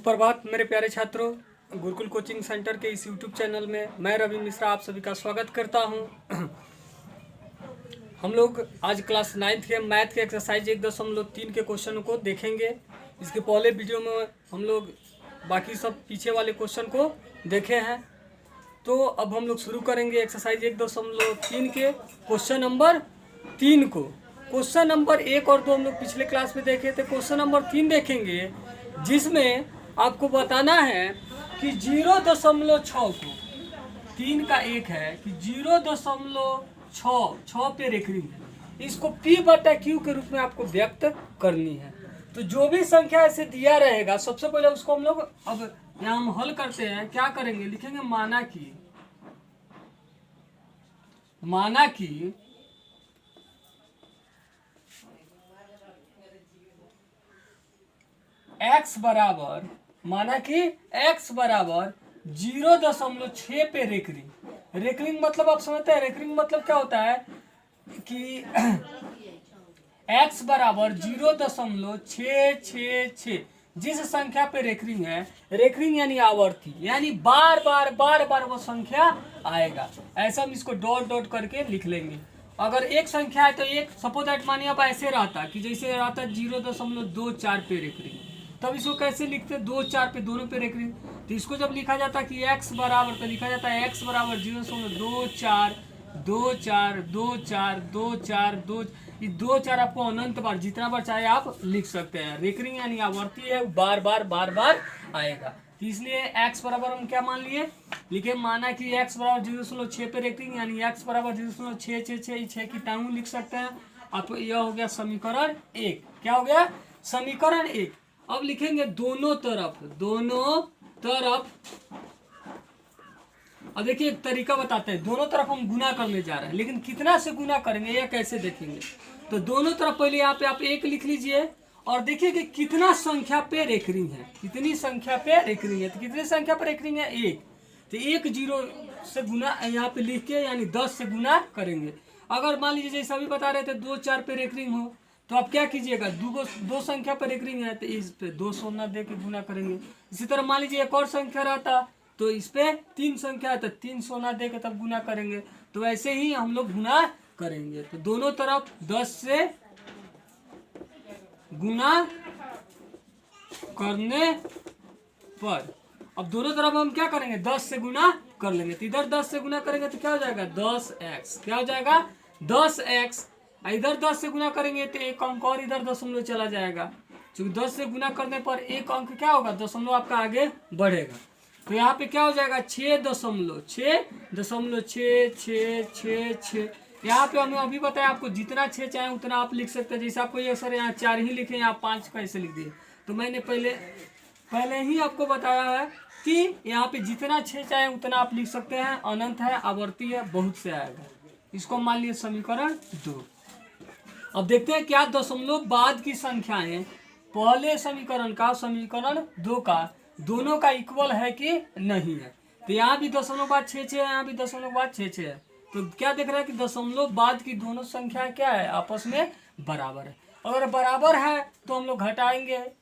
सुप्रभात मेरे प्यारे छात्रों। गुरुकुल कोचिंग सेंटर के इस यूट्यूब चैनल में मैं रवि मिश्रा आप सभी का स्वागत करता हूं। हम लोग आज क्लास 9th के मैथ के एक्सरसाइज 1.3 के क्वेश्चन को देखेंगे। इसके पहले वीडियो में हम लोग बाकी सब पीछे वाले क्वेश्चन को देखे हैं। तो अब हम लोग शुरू करेंगे एक्सरसाइज 1.3 के क्वेश्चन नंबर 3 को। क्वेश्चन नंबर 1 और 2 हम लोग पिछले क्लास में देखे थे। क्वेश्चन नंबर 3 देखेंगे जिसमें आपको बताना है कि 0.6 को 3 का 1 है कि 0.6 पे रेखनी है, इसको P/Q के रूप में आपको व्यक्त करनी है। तो जो भी संख्या ऐसे दिया रहेगा सबसे पहले उसको हम लोग अब यहाँ हम हल करते हैं। क्या करेंगे, लिखेंगे माना कि x बराबर 0.6 पे रेकरिंग मतलब आप समझते हैं। रेकरिंग मतलब क्या होता है कि x बराबर 0.666 जिस संख्या पे रेकरिंग है, रेकरिंग यानी आवर्ती, यानी बार बार वो संख्या आएगा। ऐसा हम इसको डॉट डॉट करके लिख लेंगे। अगर एक संख्या है तो एक सपोज दैट मानिए अब ऐसे रहता कि जैसे रहता 0.24 पे रेकरिंग, तब इसको कैसे लिखते 2-4 पे दोनों पे रेकरिंग। तो इसको जब लिखा जाता कि x बराबर, तो लिखा जाता है x बराबर 0.24 ये 2-4 आपको अनंत बार जितना बार चाहे आप लिख सकते हैं। रेकरिंग यानी आवर्ती है, बार बार आएगा। तो इसलिए x बराबर हम क्या मान लिए, लिखे माना कि x बराबर 0.6 पे रेकरिंग यानी x बराबर 0.666 6 की टाइम लिख सकते हैं। आपको यह हो गया समीकरण 1। क्या हो गया, समीकरण 1। अब लिखेंगे दोनों तरफ। अब देखिए एक तरीका बताते हैं। दोनों तरफ हम गुना करने जा रहे हैं, लेकिन कितना से गुना करेंगे यह कैसे देखेंगे। तो दोनों तरफ पहले यहाँ पे आप 1 लिख लीजिए और देखिए कि कितना संख्या पे रेकरिंग है, कितनी संख्या पे रेकरिंग है। तो कितनी संख्या पे रेकरिंग है 1, तो 1 0 से गुना यहाँ पे लिख के यानी 10 से गुना करेंगे। अगर मान लीजिए जैसा अभी बता रहे थे 2-4 पे रेकरिंग हो, तो आप क्या कीजिएगा, दो संख्या पर रेकरिंग है तो इस पे 2 सोना दे के गुना करेंगे। इसी तरह मान लीजिए एक और संख्या रहता तो इस पे 3 संख्या है तो 3 सोना दे के तब गुना करेंगे। तो ऐसे ही हम लोग गुना करेंगे। तो दोनों तरफ 10 से गुना करने पर अब दोनों तरफ हम क्या करेंगे 10 से गुना कर लेंगे। तो इधर 10 से गुना करेंगे तो क्या हो जाएगा 10x। क्या हो जाएगा 10x। इधर 10 से गुना करेंगे तो एक अंक और इधर दशमलव चला जाएगा। क्योंकि 10 से गुना करने पर एक अंक क्या होगा, दशमलव आपका आगे बढ़ेगा। तो यहाँ पे क्या हो जाएगा 6.6 यहाँ पे हमें अभी बताया आपको जितना 6 चाहे उतना आप लिख सकते हैं। जैसे आपको ये सर यहाँ 4 ही लिखे, यहाँ 5 कैसे लिख दिए। तो मैंने पहले ही आपको बताया है कि यहाँ पे जितना 6 चाहे उतना आप लिख सकते हैं। अनंत है, आवर्ती है, बहुत से आएगा। इसको मान लिए समीकरण 2। अब देखते हैं क्या दशमलव बाद की संख्याएं पहले समीकरण का समीकरण 2 का दोनों का इक्वल है कि नहीं है। तो यहाँ भी दशमलव बाद 6 है, यहाँ भी दशमलव बाद 6 है। तो क्या देख रहा है कि दशमलव बाद की दोनों संख्या क्या है, आपस में बराबर है। अगर बराबर है तो हम लोग घटाएंगे,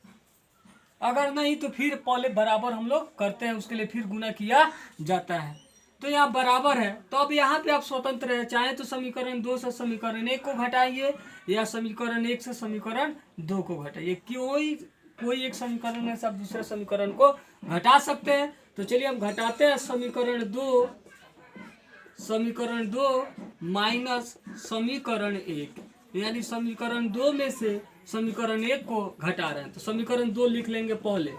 अगर नहीं तो फिर पहले बराबर हम लोग करते हैं, उसके लिए फिर गुना किया जाता है। तो यहाँ बराबर है तो अब यहाँ पे आप स्वतंत्र है, चाहे तो समीकरण 2 से समीकरण 1 को घटाइए या समीकरण 1 से समीकरण 2 को घटाइए। कोई एक समीकरण है सब दूसरे समीकरण को घटा सकते हैं। तो चलिए हम घटाते हैं समीकरण 2 माइनस समीकरण 1, यानी समीकरण 2 में से समीकरण 1 को घटा रहे हैं। तो समीकरण 2 लिख लेंगे पहले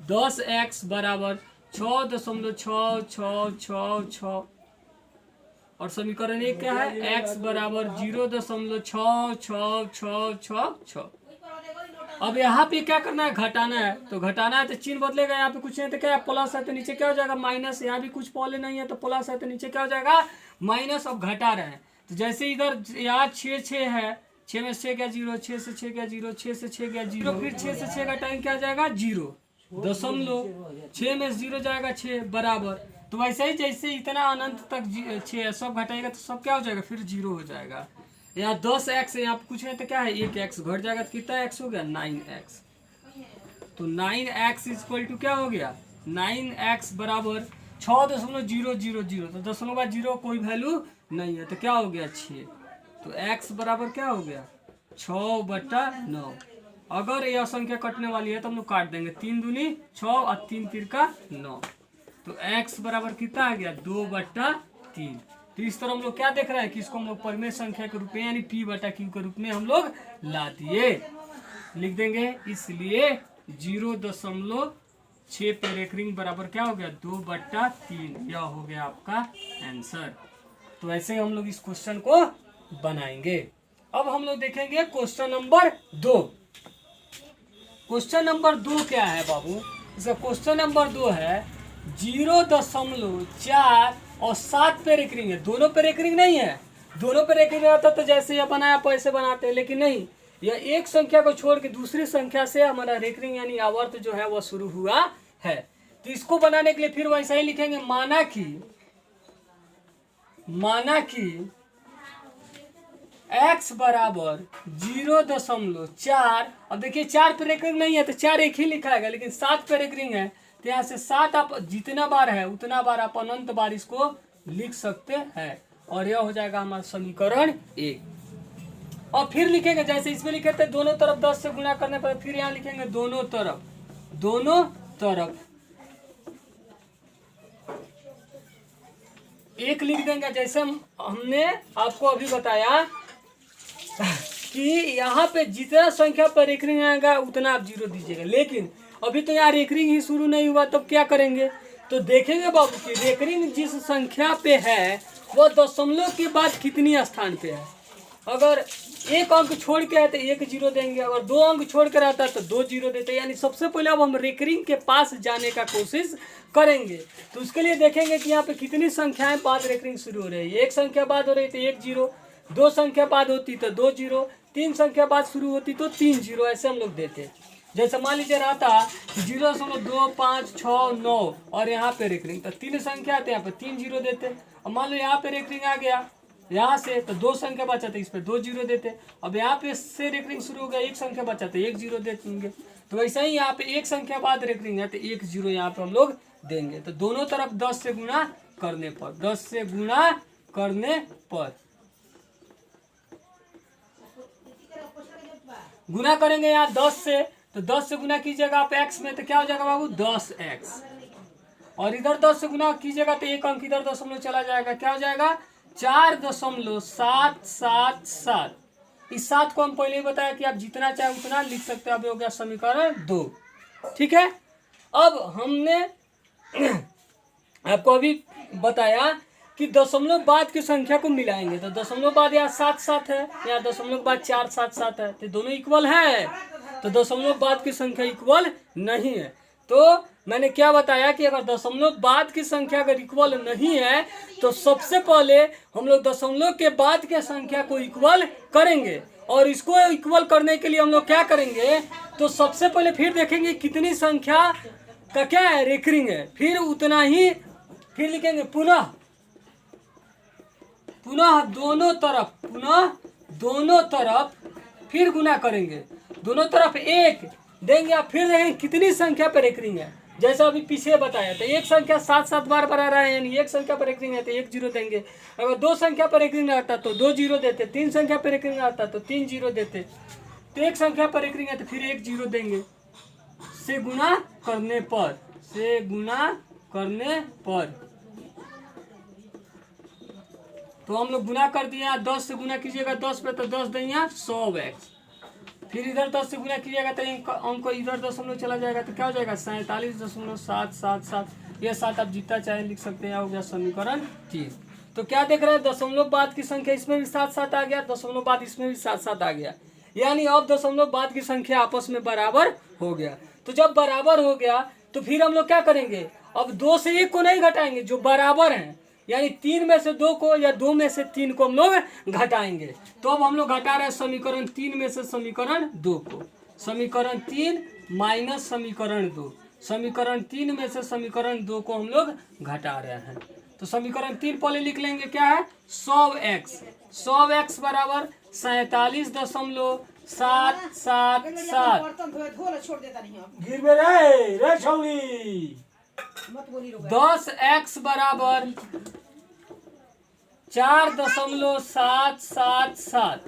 10x बराबर 6.666 और समीकरण 1 क्या है x बराबर 0.6666। अब यहाँ पे क्या करना है, घटाना है। तो घटाना है तो चिन्ह बदलेगा, यहाँ पे कुछ नहीं तो क्या है प्लस है तो नीचे क्या हो जाएगा माइनस। यहाँ भी कुछ पहले नहीं है तो प्लस है तो नीचे क्या हो जाएगा माइनस। अब घटा रहे हैं तो जैसे इधर यहाँ 6 है, 6 में 6 गया 0, 6 से 6 गया 0, 6 से 6 गया 0, फिर 6 से 6 का टाइम क्या जाएगा 0 दशमलव 6 में 0 जाएगा 6 बराबर। तो वैसे ही जैसे इतना अनंत तक 6 सब घटाएगा तो सब क्या हो जाएगा फिर 0 हो जाएगा। यहाँ 10x है, यहाँ कुछ नहीं तो क्या है 1x घट जाएगा तो कितना x हो गया 9x। तो 9x इक्वल टू क्या हो गया, 9x बराबर 6.000, तो दशमलव बाद जीरो कोई वैल्यू नहीं है तो क्या हो गया 6। तो x बराबर क्या हो गया 6/9। अगर यह संख्या कटने वाली है तो हम लोग काट देंगे, 3 दूनी 6 और 3 तिरका 9। तो x बराबर कितना आ गया 2/3। तो इस तरह हम लोग क्या देख रहे हैं कि इसको हम लोग परिमेय संख्या के रूप में यानी p/q के रूप में हम लोग ला दिए, लिख देंगे। इसलिए 0.6 पर रेकरिंग बराबर क्या हो गया 2/3। यह हो गया आपका आंसर। तो ऐसे हम लोग इस क्वेश्चन को बनाएंगे। अब हम लोग देखेंगे क्वेश्चन नंबर 2। क्वेश्चन नंबर 2 क्या है बाबू, इसका क्वेश्चन नंबर 2 है 0.4 और 7 पे रेकरिंग है। दोनों पे रेकरिंग नहीं है, दोनों पे रेकरिंग रहता तो जैसे यह बनाया आप ऐसे बनाते हैं, लेकिन नहीं, यह एक संख्या को छोड़ के दूसरी संख्या से हमारा रेकरिंग यानी आवर्त जो है वह शुरू हुआ है। तो इसको बनाने के लिए फिर वैसा ही लिखेंगे, माना कि x बराबर 0.4। अब देखिए 4 पे रेकरिंग नहीं है तो 4 एक ही लिखा है, लेकिन 7 पे रेकरिंग है तो यहाँ से 7 आप जितना बार है उतना बार आप अनंत बार इसको लिख सकते हैं, और यह हो जाएगा हमारा समीकरण 1। और फिर लिखेंगे जैसे इसमें लिखे थे दोनों तरफ 10 से गुणा करने पर, फिर यहाँ लिखेंगे दोनों तरफ एक लिख देंगे। जैसे हमने आपको अभी बताया कि यहाँ पे जितना संख्या पर रेकरिंग आएगा उतना आप 0 दीजिएगा, लेकिन अभी तो यहाँ रेकरिंग ही शुरू नहीं हुआ, तब क्या करेंगे तो देखेंगे बाबू कि रेकरिंग जिस संख्या पे है वह दशमलव के बाद कितनी स्थान पे है। अगर एक अंक छोड़ के है तो 1 0 देंगे, अगर 2 अंक छोड़ के रहता है तो 2 0 देते हैं। यानी सबसे पहले अब हम रेकरिंग के पास जाने का कोशिश करेंगे। तो उसके लिए देखेंगे कि यहाँ पे कितनी संख्याएं बाद रेकरिंग शुरू हो रही है। एक संख्या बाद हो रही तो 1 0, 2 संख्या बाद होती तो 2 0, 3 संख्या बाद शुरू होती तो 3 0, ऐसे हम लोग देते। जैसे मान लीजिए रहता 0.2 5 6 9 और यहाँ पे रेकरिंग, तो 3 संख्या आते यहाँ पे 3 0 देते। अब मान लो यहाँ पे रेकरिंग आ गया यहाँ से तो 2 संख्या बचा तो इस पे 2 0 देते। अब यहाँ पे से रेकरिंग शुरू हो गया, 1 संख्या बचा तो 1 0 देंगे। तो वैसे ही यहाँ पे 1 संख्या बाद रेकरिंग है तो 1 0 यहाँ पे हम लोग देंगे। तो दोनों तरफ 10 से गुणा करने पर, 10 से गुणा करने पर गुणा करेंगे यहाँ 10 से, तो 10 से गुणा कीजिएगा आप x में तो क्या हो जाएगा बाबू 10x, और इधर 10 से गुणा कीजिएगा तो एक अंक इधर दशमलव चला जाएगा, क्या हो जाएगा 4.777। इस 7 को हम पहले ही बताया कि आप जितना चाहे उतना लिख सकते हैं। अब हो गया समीकरण 2, ठीक है। अब हमने आपको अभी बताया कि दशमलव बाद की संख्या को मिलाएंगे, तो दशमलव बाद यहाँ 7 7 है, यहाँ दशमलव बाद 4 7 7 है, तो दोनों इक्वल है। तो दशमलव बाद की संख्या इक्वल नहीं है। तो मैंने क्या बताया कि अगर दशमलव बाद की संख्या अगर इक्वल नहीं है तो सबसे पहले हम लोग दशमलव के बाद के संख्या को इक्वल करेंगे, और इसको इक्वल करने के लिए हम लोग क्या करेंगे तो सबसे पहले फिर देखेंगे कितनी संख्या का क्या है रेकरिंग है, फिर उतना ही फिर लिखेंगे पुनः दोनों तरफ फिर गुना करेंगे, दोनों तरफ 1 देंगे, आप फिर देखेंगे कितनी संख्या पर रेकरिंग है। जैसा अभी पीछे बताया तो एक संख्या 7 7 बार बना रहा है, यानी एक संख्या पर रेकरिंग है तो 1 0 देंगे। अगर 2 संख्या पर रेकरिंग आता तो 2 0 देते, 3 संख्या पर रेकरिंग आता तो 3 0 देते, तो एक संख्या पर रेकरिंग है तो फिर 1 0 देंगे से गुना करने पर। तो हम लोग गुना कर दिए, 10 से गुना कीजिएगा 10 पे तो 10 देंगे 100x, फिर इधर 10 से गुना कीजिएगा तो अंक इधर दशमलव चला जाएगा तो क्या हो जाएगा 47.777। यह 7 आप जितना चाहे लिख सकते हैं। हो गया समीकरण 3। तो क्या देख रहे हैं दशमलव बाद की संख्या इसमें भी 7 7 आ गया, दशमलव बाद इसमें भी 7 7 आ गया, यानी अब दशमलव बाद की संख्या आपस में बराबर हो गया। तो जब बराबर हो गया तो फिर हम लोग क्या करेंगे, अब 2 से 1 को नहीं घटाएंगे, जो बराबर हैं यानी 3 में से 2 को या 2 में से 3 को हम लोग घटाएंगे। तो अब हम लोग घटा रहे हैं समीकरण 3 में से समीकरण 2 को, समीकरण 3 माइनस समीकरण 2, समीकरण 3 में से समीकरण 2 को हम लोग घटा रहे हैं। तो समीकरण 3 पहले लिख लेंगे क्या है 100x बराबर 47.777। बर्तन धोए धो ले, छोड़ देता नहीं अब। गिर में रे छौली। मत बोली रो। 10x बराबर 4.777।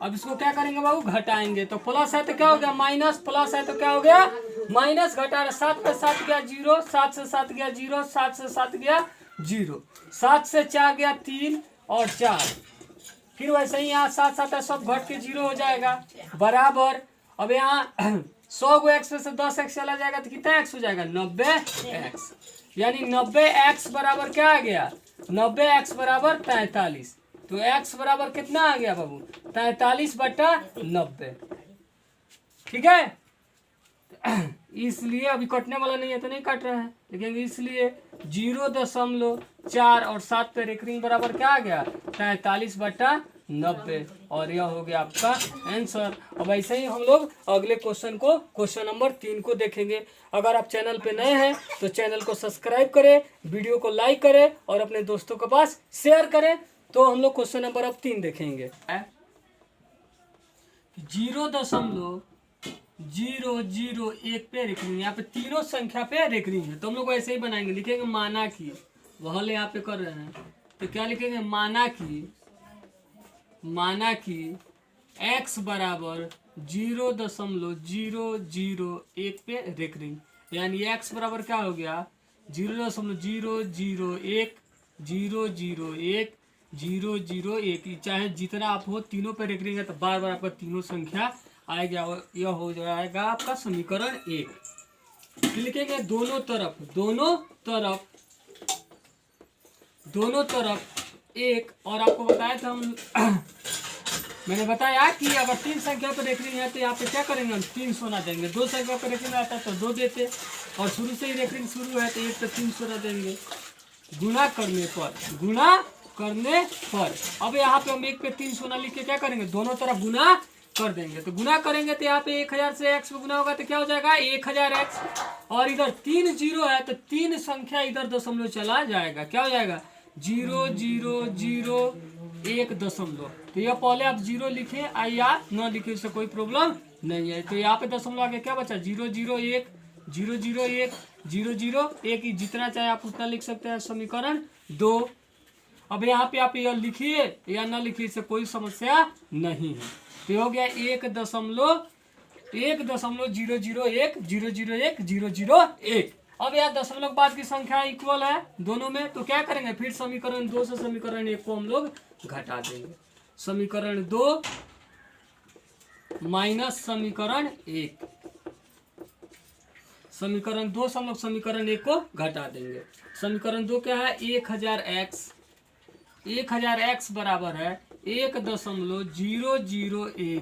अब इसको क्या करेंगे बाबू, घटाएंगे। तो प्लस है तो क्या हो गया माइनस, प्लस है तो क्या हो गया माइनस। घटा रहे 7 पे 7 गया 0, 7 से 7 गया 0, 7 से 7 गया 0, 7 से 4 गया 3 और 4। फिर वैसे ही यहाँ 7 7 सब घट के 0 हो जाएगा बराबर। अब यहाँ 100 को x में से 10x चला जाएगा तो कितना x हो जाएगा 90x। यानी 90x बराबर क्या आ गया 90x बराबर 43। तो x बराबर कितना आ गया बाबू 43/90। ठीक है, इसलिए अभी कटने वाला नहीं है तो नहीं कट रहा है, लेकिन इसलिए 0.4 और 7 पे रेकरिंग बराबर क्या आ गया 43/90। और यह हो गया आपका आंसर। अब ऐसे ही हम लोग अगले क्वेश्चन को, क्वेश्चन नंबर 3 को देखेंगे। अगर आप चैनल पे नए हैं तो चैनल को सब्सक्राइब करें, वीडियो को लाइक करें और अपने दोस्तों के पास शेयर करें। तो हम लोग क्वेश्चन नंबर अब 3 देखेंगे। 0.001 पे रेकरिंग, यहाँ पे तीनों संख्या पे रेकरिंग है तो हम लोग ऐसे ही बनाएंगे। लिखेंगे माना कि, वह यहाँ पे कर रहे हैं तो क्या लिखेंगे माना कि x बराबर 0.001 पे रेकरिंग। यानी x बराबर क्या हो गया 0.001 001 001। चाहे जितना आप हो तीनों पे रेकरिंग है तो बार बार आपका तीनों संख्या आएगा। यह हो जाएगा आपका समीकरण 1। लिखेंगे दोनों तरफ एक। और आपको बताया था हम मैंने बताया कि अगर 3 संख्या पर रेकरिंग है तो यहाँ पे क्या करेंगे हम 3 सोना देंगे। 2 संख्या पर रेकरिंग आता है तो 2 देते, और शुरू से ही रेकरिंग शुरू है तो 1 पे 3 सोना देंगे गुणा करने पर। अब यहाँ पे हम 1 पे 3 सोना लिख के क्या करेंगे दोनों तरफ गुना कर देंगे। तो गुना करेंगे तो यहाँ पे 1000 से x पे गुना होगा तो क्या हो जाएगा 1000x। और इधर 3 0 है तो 3 संख्या इधर दशमलव चला जाएगा, क्या हो जाएगा 0001 दशमलव। तो यह पहले आप 0 लिखे या न लिखे, इससे कोई प्रॉब्लम नहीं है। तो यहाँ पे दशमलव आगे क्या बचा 001 001 001। जितना चाहे आप उतना लिख सकते हैं, समीकरण 2। अब यहाँ पे आप यह लिखिए या न लिखिए, इससे कोई समस्या नहीं है। तो हो गया 1.001 001 001। अब यहाँ दशमलव के बाद की संख्या इक्वल है दोनों में, तो क्या करेंगे फिर समीकरण 2 से समीकरण 1 को हम लोग घटा देंगे। समीकरण 2 माइनस समीकरण 1, समीकरण 2 से हम लोग समीकरण 1 को घटा देंगे। समीकरण 2 क्या है 1000x बराबर है 1.001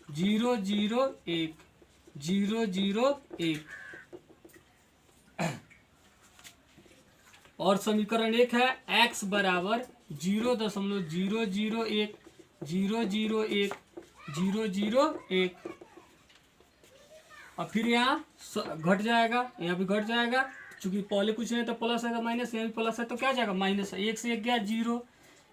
001 001। और समीकरण 1 है x बराबर 0.001 001 001। और फिर यहाँ घट जाएगा, यहाँ भी घट जाएगा, चूंकि पहले कुछ नहीं तो प्लस है तो माइनस, यहाँ भी प्लस है तो क्या जाएगा माइनस। 1 से 1 गया 0,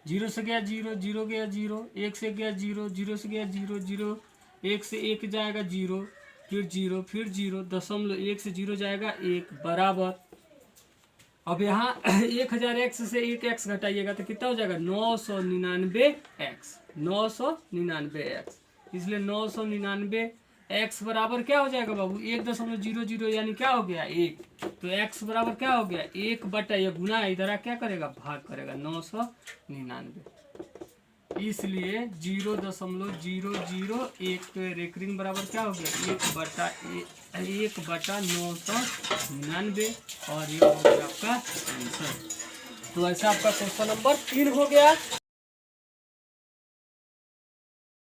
0 से गया 0, 0 गया 0, 1 से गया 0, 0 से गया 0, 0 1 से 1 जाएगा 0, फिर 0 फिर 0 दशमलव 1 से 0 जाएगा 1 बराबर। अब यहाँ 1000x से 1x घटाइएगा तो कितना हो जाएगा 999x 999x। इसलिए 999x बराबर क्या हो जाएगा बाबू 1.00 यानी क्या हो गया 1। तो x बराबर क्या हो गया 1 बटा ये गुना इधर क्या करेगा भाग करेगा 999। इसलिए 0.001 पे रेकरिंग बराबर क्या हो गया 1/999। और ये हो गया आपका आंसर। तो ऐसा आपका क्वेश्चन नंबर 3 हो गया।